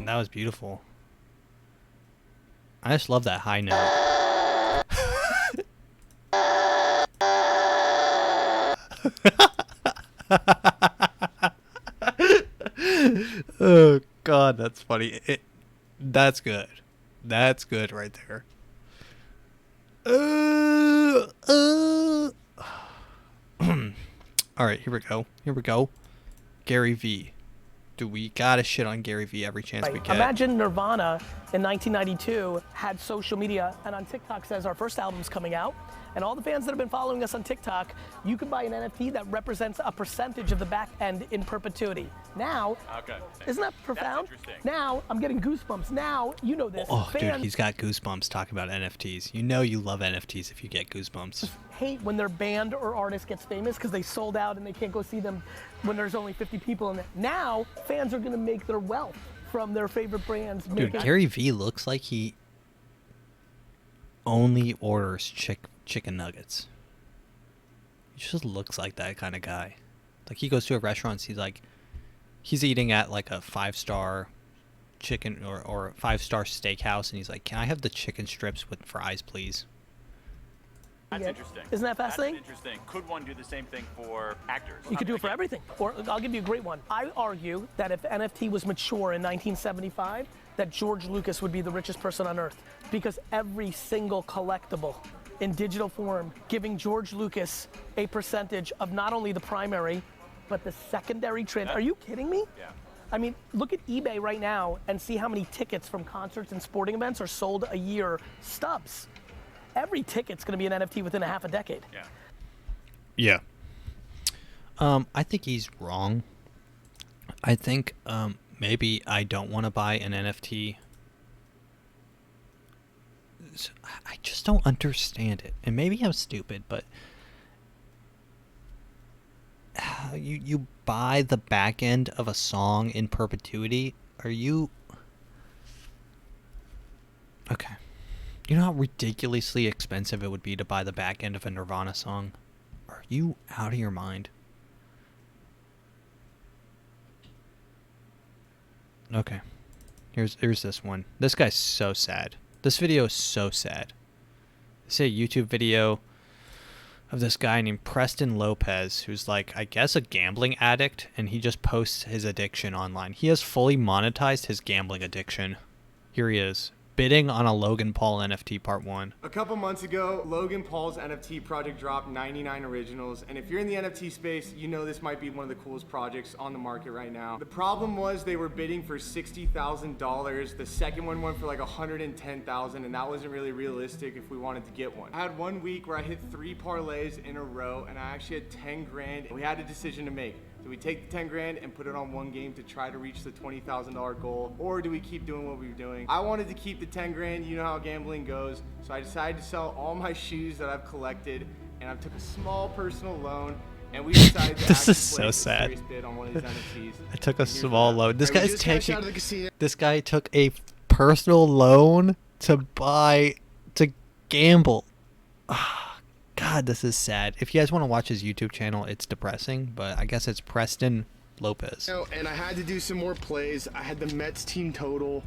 That was beautiful. I just love that high note. Oh God, that's funny. That's good. That's good right there. All right, here we go. Gary V. Do we gotta shit on Gary V every chance we get? Imagine Nirvana in 1992 had social media and on TikTok says our first album's coming out. And all the fans that have been following us on TikTok, you can buy an NFT that represents a percentage of the back end in perpetuity. Now, isn't that profound? Now, I'm getting goosebumps. Now, you know this. Oh, dude, he's got goosebumps talking about NFTs. You know you love NFTs if you get goosebumps. Hate when their band or artist gets famous because they sold out and they can't go see them when there's only 50 people in it. Now, fans are going to make their wealth from their favorite brands. Dude, Gary V looks like he only orders chicken nuggets. He just looks like that kind of guy. Like he goes to a restaurant, he's eating at like a 5-star chicken or 5-star steakhouse, and he's like, "Can I have the chicken strips with fries, please?" That's interesting. Isn't that fascinating? That's interesting. Could one do the same thing for actors? You could do it for everything. Or I'll give you a great one. I argue that if NFT was mature in 1975, that George Lucas would be the richest person on earth, because every single collectible in digital form giving George Lucas a percentage of not only the primary, but the secondary trend. Are you kidding me? Yeah. I mean, look at eBay right now and see how many tickets from concerts and sporting events are sold a year, stubs. Every ticket's gonna be an NFT within a half a decade. Yeah. I think he's wrong. I think maybe I don't want to buy an NFT. I just don't understand it. And maybe I'm stupid, but you buy the back end of a song in perpetuity? Are you... Okay. You know how ridiculously expensive it would be to buy the back end of a Nirvana song? Are you out of your mind? Okay. Here's this one. This guy's so sad. This video is so sad. It's a YouTube video of this guy named Preston Lopez, who's like, I guess, a gambling addict, and he just posts his addiction online. He has fully monetized his gambling addiction. Here he is, bidding on a Logan Paul NFT Part 1. A couple months ago, Logan Paul's NFT project dropped 99 originals, and if you're in the NFT space, you know this might be one of the coolest projects on the market right now. The problem was they were bidding for $60,000. The second one went for like $110,000, and that wasn't really realistic if we wanted to get one. I had 1 week where I hit 3 parlays in a row, and I actually had 10 grand. We had a decision to make. Do we take the 10 grand and put it on one game to try to reach the $20,000 goal, or do we keep doing what we were doing? I wanted to keep the 10 grand, you know how gambling goes, so I decided to sell all my shoes that I've collected, and I took a small personal loan, And we decided to This actually is so place a sad. serious bid on one of these NFTs. I took a And here's small that. loan. This Alright, we guy's just cashed taking. out of the casino. This guy took a personal loan to gamble. Ah, God, this is sad. If you guys want to watch his YouTube channel, it's depressing, but I guess it's Preston Lopez. And I had to do some more plays. I had the Mets team total.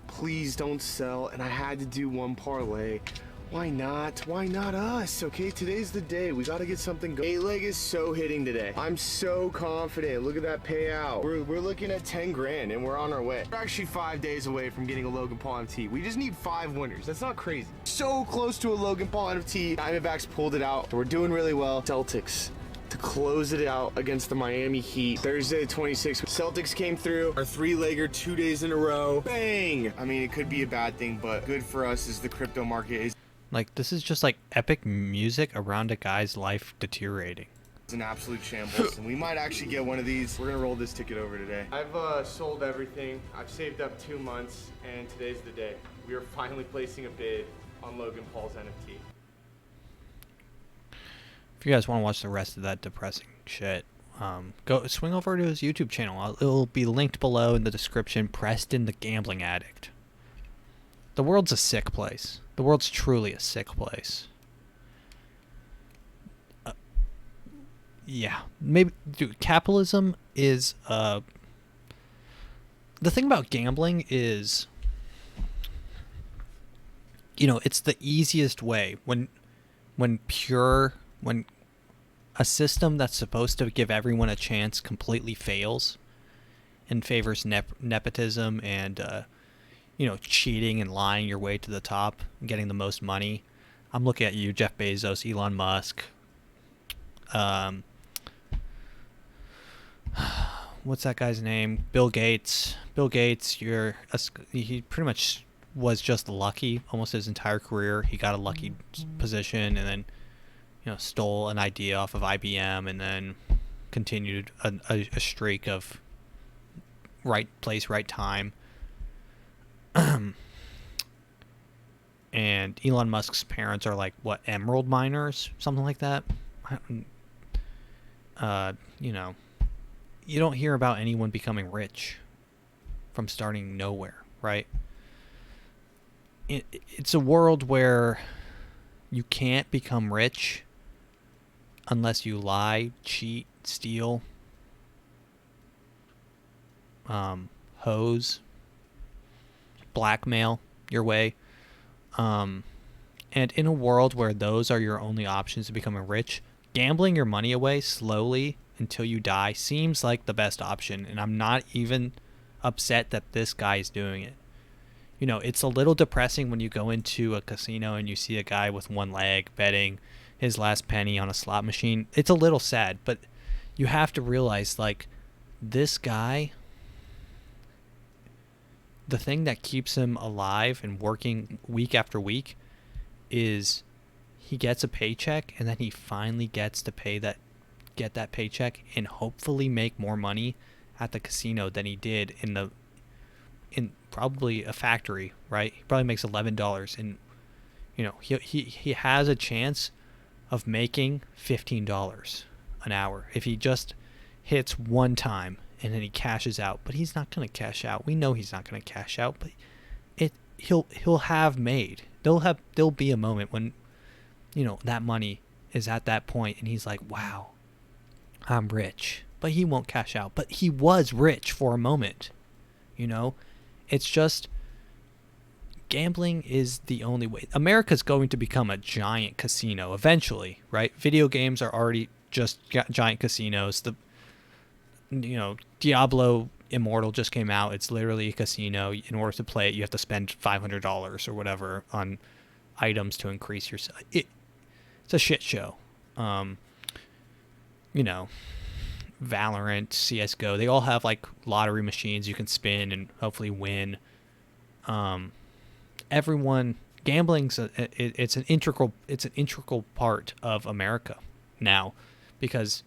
Please don't sell. And I had to do one parlay. Why not? Why not us? Okay, today's the day. We got to get something going. 8-leg is so hitting today. I'm so confident. Look at that payout. We're looking at 10 grand and we're on our way. We're actually 5 days away from getting a Logan Paul NFT. We just need 5 winners. That's not crazy. So close to a Logan Paul NFT. Diamondbacks pulled it out. We're doing really well. Celtics to close it out against the Miami Heat. Thursday the 26th. Celtics came through. Our 3-legger 2 days in a row. Bang! I mean, it could be a bad thing, but good for us as the crypto market is. Like, this is just like epic music around a guy's life deteriorating. It's an absolute shambles, and we might actually get one of these. We're gonna roll this ticket over today. I've sold everything. I've saved up 2 months, and today's the day. We are finally placing a bid on Logan Paul's NFT. If you guys want to watch the rest of that depressing shit, go swing over to his YouTube channel. It'll be linked below in the description. Preston the Gambling Addict. The world's a sick place. The world's truly a sick place. Yeah, maybe, dude. Capitalism is the thing about gambling is, you know, it's the easiest way when a system that's supposed to give everyone a chance completely fails and favors nepotism and cheating and lying your way to the top and getting the most money. I'm looking at you, Jeff Bezos, Elon Musk. What's that guy's name? Bill Gates. Bill Gates, he pretty much was just lucky almost his entire career. He got a lucky position and then, stole an idea off of IBM and then continued a streak of right place, right time. And Elon Musk's parents are like, what, emerald miners? Something like that. You don't hear about anyone becoming rich from starting nowhere, right? It's a world where you can't become rich unless you lie, cheat, steal, hose, blackmail your way. And in a world where those are your only options to becoming rich, gambling your money away slowly until you die seems like the best option. And I'm not even upset that this guy is doing it. It's a little depressing when you go into a casino and you see a guy with one leg betting his last penny on a slot machine. It's a little sad, but you have to realize, like, this guy, the thing that keeps him alive and working week after week is he gets a paycheck and then he finally gets to get that paycheck and hopefully make more money at the casino than he did in probably a factory, right? He probably makes $11 and he has a chance of making $15 an hour if he just hits one time and then he cashes out. But he's not going to cash out. We know he's not going to cash out, but he'll have made. There'll be a moment when that money is at that point and he's like, wow, I'm rich. But he won't cash out. But he was rich for a moment. It's just gambling is the only way. America's going to become a giant casino eventually, right? Video games are already just giant casinos. Diablo Immortal just came out. It's literally a casino. In order to play it, you have to spend $500 or whatever on items to increase your... It's a shit show. Valorant, CSGO, they all have like lottery machines you can spin and hopefully win. Gambling's it's an integral part of America now because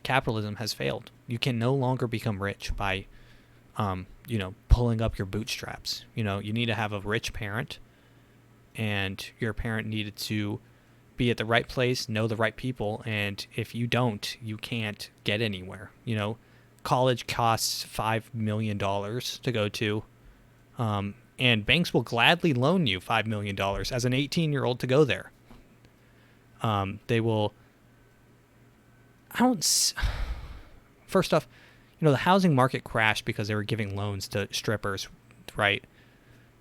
capitalism has failed. You can no longer become rich by pulling up your bootstraps. You need to have a rich parent, and your parent needed to be at the right place, know the right people, and if you don't, you can't get anywhere. You know, college costs $5 million to go to, and banks will gladly loan you $5 million as an 18-year-old to go there. They will. First off, you know, the housing market crashed because they were giving loans to strippers, right?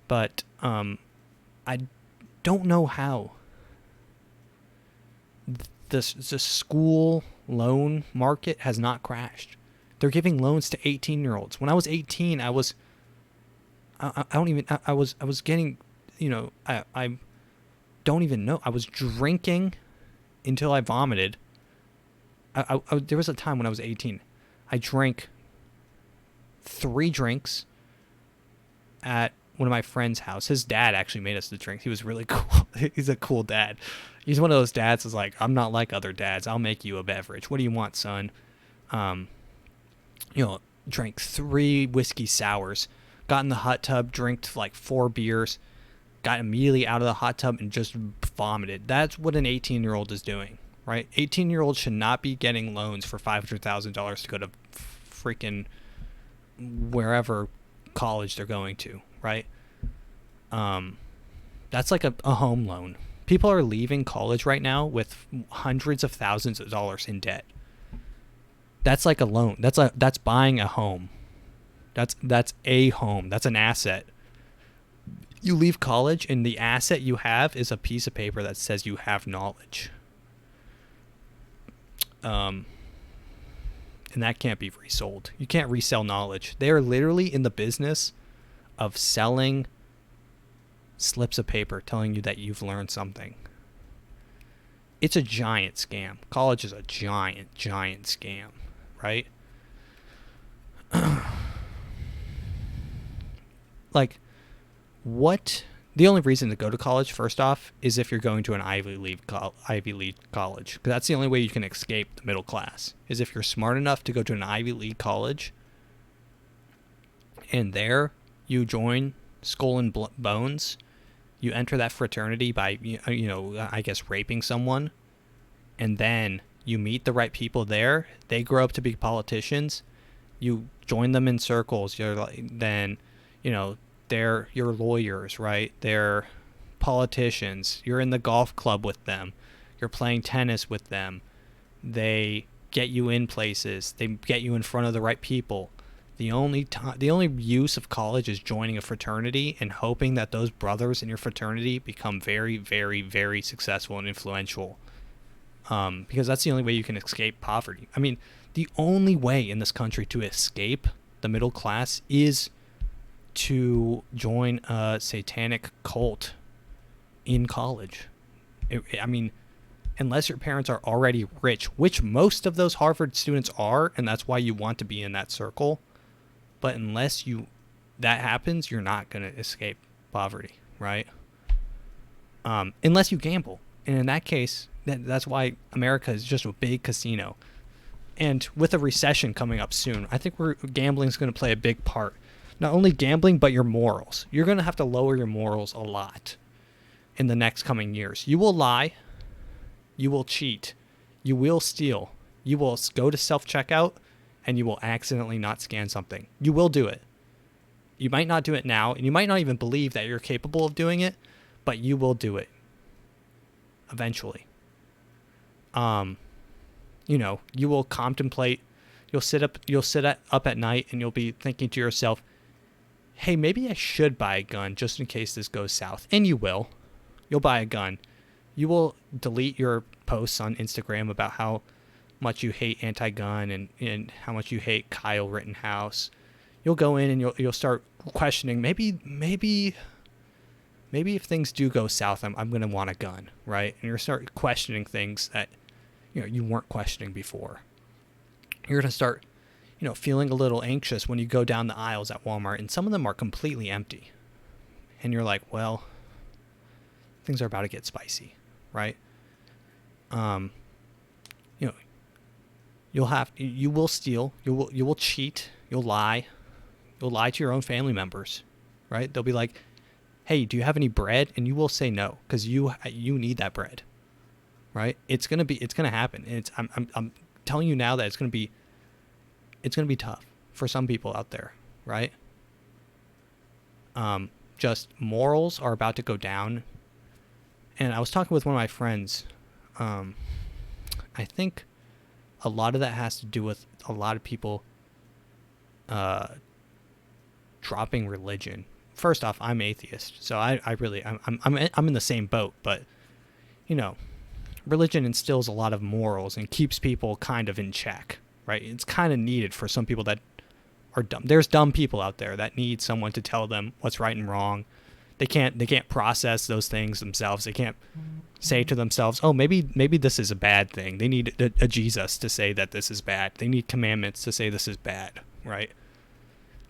But I don't know how. The school loan market has not crashed. They're giving loans to 18-year-olds. When I was 18, I was getting, you know, I don't even know. I was drinking until I vomited. There was a time when I was 18. I drank 3 drinks at one of my friend's house. His dad actually made us the drinks. He was really cool. He's a cool dad. He's one of those dads that's like, I'm not like other dads. I'll make you a beverage. What do you want, son? You know, drank 3 whiskey sours, got in the hot tub, drank like 4 beers, got immediately out of the hot tub and just vomited. That's what an 18-year-old is doing, right? 18-year-olds should not be getting loans for $500,000 to go to freaking wherever college they're going to, right? That's like a home loan. People are leaving college right now with hundreds of thousands of dollars in debt. That's like a loan. That's buying a home. That's a home. That's an asset. You leave college and the asset you have is a piece of paper that says you have knowledge. And that can't be resold. You can't resell knowledge. They are literally in the business of selling slips of paper telling you that you've learned something. It's a giant scam. College is a giant scam, right? Like, what? The only reason to go to college, first off, is if you're going to an Ivy League college. Because that's the only way you can escape the middle class, is if you're smart enough to go to an Ivy League college, and there you join Skull and Bones. You enter that fraternity by, you know, I guess raping someone, and then you meet the right people there. They grow up to be politicians. You join them in circles. You're like, then, you know, they're your lawyers, right? They're politicians. You're in the golf club with them. You're playing tennis with them. They get you in places. They get you in front of the right people. The only use of college is joining a fraternity and hoping that those brothers in your fraternity become very, very, very successful and influential. Because that's the only way you can escape poverty. I mean, the only way in this country to escape the middle class is to join a satanic cult in college. I mean, unless your parents are already rich, which most of those Harvard students are, and that's why you want to be in that circle. But unless that happens, you're not going to escape poverty, right? Unless you gamble. And in that case, that's why America is just a big casino. And with a recession coming up soon, I think gambling is going to play a big part. Not only gambling, but your morals. You're going to have to lower your morals a lot in the next coming years. You will lie. You will cheat. You will steal. You will go to self-checkout, and you will accidentally not scan something. You will do it. You might not do it now, and you might not even believe that you're capable of doing it, but you will do it eventually. You know, you will contemplate. You'll sit up at night, and you'll be thinking to yourself, hey, maybe I should buy a gun just in case this goes south. And you will. You'll buy a gun. You will delete your posts on Instagram about how much you hate anti-gun and how much you hate Kyle Rittenhouse. You'll go in and you'll start questioning, maybe if things do go south, I'm going to want a gun, right? And you'll start questioning things that, you know, you weren't questioning before. You're going to start, you know, feeling a little anxious when you go down the aisles at Walmart, and some of them are completely empty. And you're like, well, things are about to get spicy, right? You know, you will steal, you will cheat, you'll lie to your own family members, right? They'll be like, hey, do you have any bread? And you will say no, because you need that bread. right? It's gonna happen. And I'm telling you now that it's gonna be tough for some people out there, right? Just morals are about to go down. And I was talking with one of my friends. I think a lot of that has to do with a lot of people dropping religion. First off, I'm atheist, so I'm in the same boat. But you know, religion instills a lot of morals and keeps people kind of in check, right? It's kind of needed for some people that are dumb. There's dumb people out there that need someone to tell them what's right and wrong. They can't process those things themselves. They can't say to themselves, oh, maybe this is a bad thing. They need a Jesus to say that this is bad. They need commandments to say this is bad, right?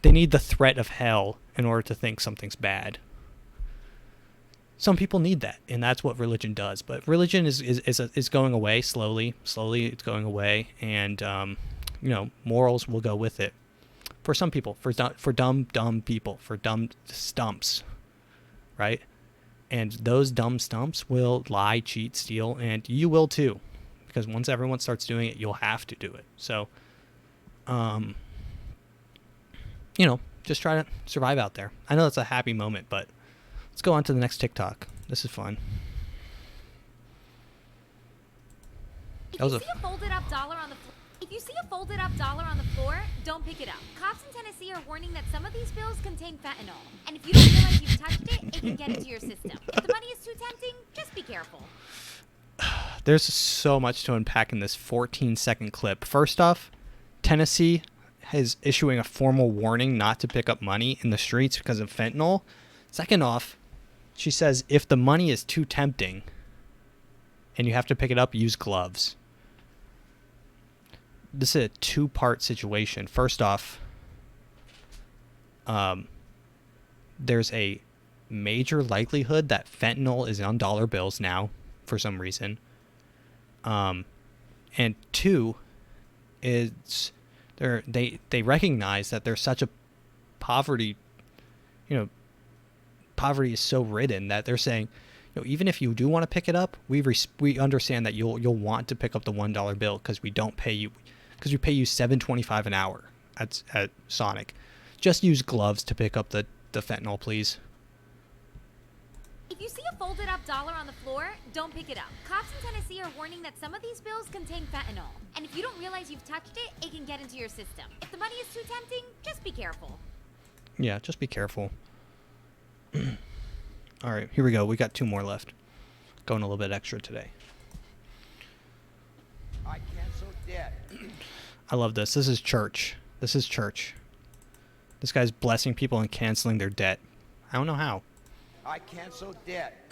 They need the threat of hell in order to think something's bad. Some people need that, and that's what religion does. But religion is going away slowly. Slowly, it's going away, and morals will go with it. For some people, for dumb people, for dumb stumps, right? And those dumb stumps will lie, cheat, steal, and you will too, because once everyone starts doing it, you'll have to do it. So, just try to survive out there. I know it's a happy moment, but let's go on to the next TikTok. This is fun. If you see a folded up dollar on the floor, don't pick it up. Cops in Tennessee are warning that some of these bills contain fentanyl. And if you don't realize you've touched it, it can get into your system. If the money is too tempting, just be careful. There's so much to unpack in this 14-second clip. First off, Tennessee is issuing a formal warning not to pick up money in the streets because of fentanyl. Second off, she says if the money is too tempting and you have to pick it up, use gloves. This is a two-part situation. First off, there's a major likelihood that fentanyl is on dollar bills now for some reason. And two, it's they recognize that there's such a poverty, poverty is so ridden that they're saying, even if you do want to pick it up, we understand that you'll want to pick up the $1 bill because we pay you $7.25 an hour at Sonic. Just use gloves to pick up the fentanyl, please. If you see a folded up dollar on the floor, don't pick it up. Cops in Tennessee are warning that some of these bills contain fentanyl. And if you don't realize you've touched it, it can get into your system. If the money is too tempting, just be careful. Yeah, just be careful. All right, here we go. We got 2 more left. Going a little bit extra today. I cancel debt. I love this. This is church. This This guy's blessing people and canceling their debt. I don't know how. I cancel debt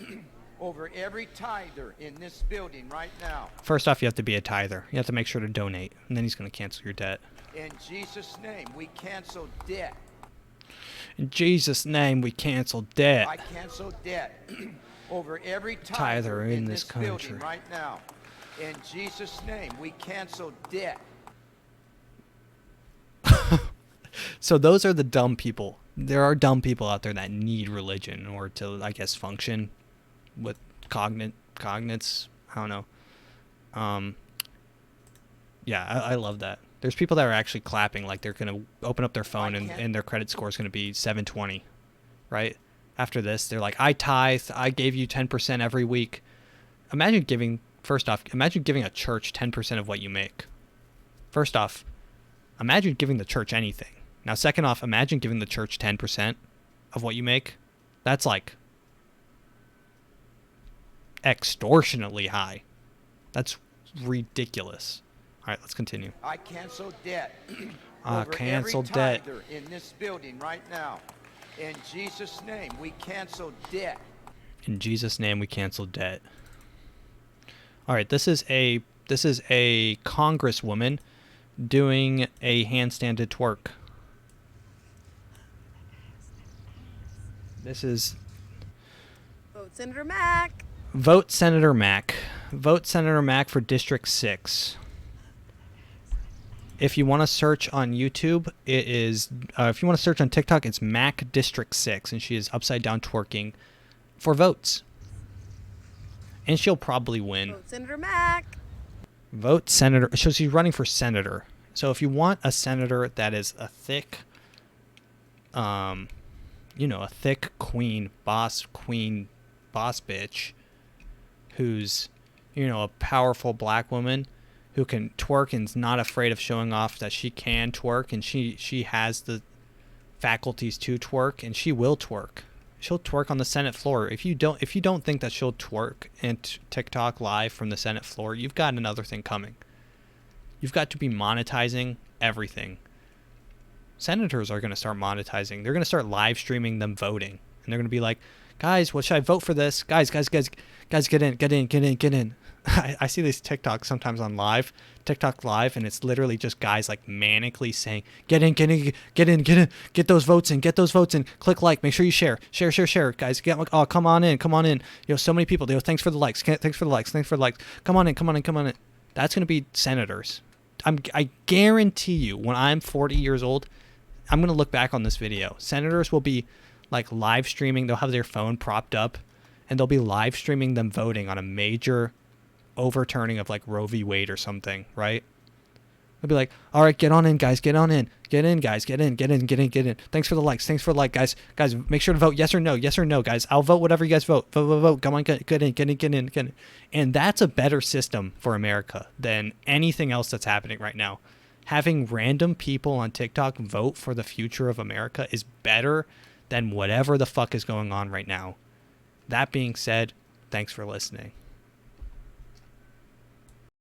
over every tither in this building right now. First off, you have to be a tither. You have to make sure to donate, and then he's going to cancel your debt. In Jesus' name, we cancel debt. In Jesus' name, we cancel debt. I cancel debt over every tither in this country building right now. In Jesus' name, we cancel debt. So those are the dumb people. There are dumb people out there that need religion in order to, I guess, function with cognates. I don't know. Yeah, I love that. There's people that are actually clapping like they're going to open up their phone and their credit score is going to be 720, right? After this, they're like, I tithe. I gave you 10% every week. Imagine giving a church 10% of what you make. First off, imagine giving the church anything. Now, second off, imagine giving the church 10% of what you make. That's like extortionately high. That's ridiculous. All right, let's continue. I cancel debt. Cancel every debt tither in this building right now. In Jesus' name, we cancel debt. In Jesus' name, we cancel debt. All right, this is a congresswoman doing a handstand to twerk. This is Vote Senator Mack. Vote Senator Mack. Vote Senator Mack for District 6. If you want to search on YouTube, it is, if you want to search on TikTok, it's Mack District 6, and she is upside down twerking for votes. and she'll probably win. Vote Senator Mack. Vote senator. So she's running for senator. So if you want a senator that is a thick, a thick boss bitch, who's, a powerful black woman who can twerk and's not afraid of showing off that she can twerk, and she has the faculties to twerk, and she will twerk. She'll twerk on the Senate floor. If you don't think that she'll twerk and TikTok live from the Senate floor, you've got another thing coming. You've got to be monetizing everything. Senators are going to start monetizing. They're going to start live streaming them voting, and they're going to be like, guys, what should I vote for this? Guys, get in. I see these TikToks sometimes on TikTok live, and it's literally just guys like manically saying, get in, get those votes in, click like, make sure you share, guys, come on in. So many people, thanks for the likes, come on in. That's going to be senators. I guarantee you, when I'm 40 years old, I'm going to look back on this video. Senators will be like live streaming. They'll have their phone propped up, and they'll be live streaming them voting on a major overturning of like Roe v. Wade or something, right? They'll be like, all right, get on in, guys, get in. Thanks for the likes, guys, make sure to vote yes or no, guys. I'll vote whatever you guys vote. Vote. Come on, get in. And that's a better system for America than anything else that's happening right now. Having random people on TikTok vote for the future of America is better than whatever the fuck is going on right now. That being said, thanks for listening.